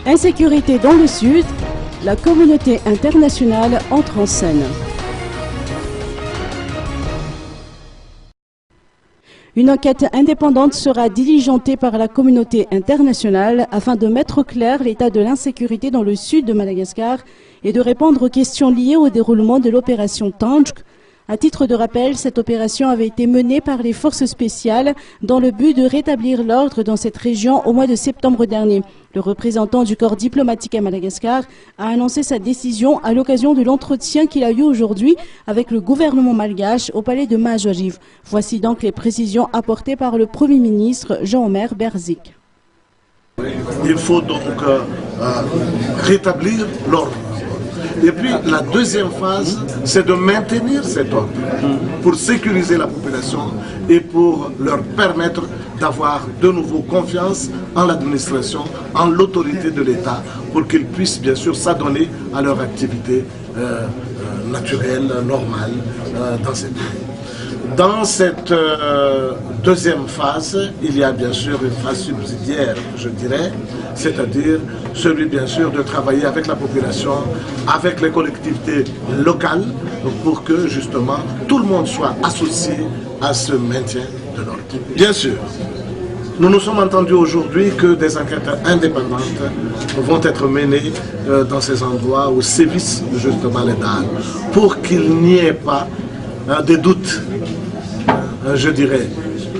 Insécurité dans le Sud, la communauté internationale entre en scène. Une enquête indépendante sera diligentée par la communauté internationale afin de mettre au clair l'état de l'insécurité dans le sud de Madagascar et de répondre aux questions liées au déroulement de l'opération Tanjk. À titre de rappel, cette opération avait été menée par les forces spéciales dans le but de rétablir l'ordre dans cette région au mois de septembre dernier. Le représentant du corps diplomatique à Madagascar a annoncé sa décision à l'occasion de l'entretien qu'il a eu aujourd'hui avec le gouvernement malgache au palais de Mahajoujiv. Voici donc les précisions apportées par le Premier ministre Jean-Omer Berzik. Il faut donc rétablir l'ordre. Et puis la deuxième phase, c'est de maintenir cet ordre pour sécuriser la population et pour leur permettre d'avoir de nouveau confiance en l'administration, en l'autorité de l'État, pour qu'ils puissent bien sûr s'adonner à leur activité naturelle, normale dans ces pays. Dans cette deuxième phase, il y a bien sûr une phase subsidiaire, je dirais, c'est-à-dire celui bien sûr de travailler avec la population, avec les collectivités locales, pour que justement tout le monde soit associé à ce maintien de l'ordre. Bien sûr, nous nous sommes entendus aujourd'hui que des enquêtes indépendantes vont être menées dans ces endroits où sévissent justement les DAL, pour qu'il n'y ait pas des doutes, je dirais,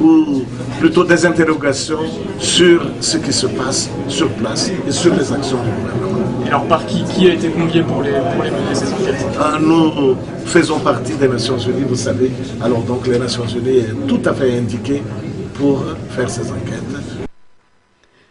ou plutôt des interrogations sur ce qui se passe sur place et sur les actions du gouvernement. Et alors par qui a été convié pour les mener ces enquêtes? Nous faisons partie des Nations Unies, vous savez, alors donc les Nations Unies est tout à fait indiquées pour faire ces enquêtes.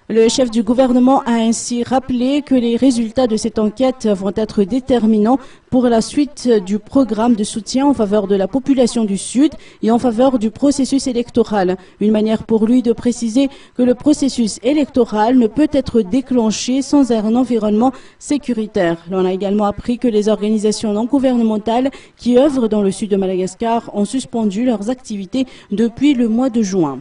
Le chef du gouvernement a ainsi rappelé que les résultats de cette enquête vont être déterminants pour la suite du programme de soutien en faveur de la population du Sud et en faveur du processus électoral. Une manière pour lui de préciser que le processus électoral ne peut être déclenché sans un environnement sécuritaire. On a également appris que les organisations non gouvernementales qui œuvrent dans le sud de Madagascar ont suspendu leurs activités depuis le mois de juin.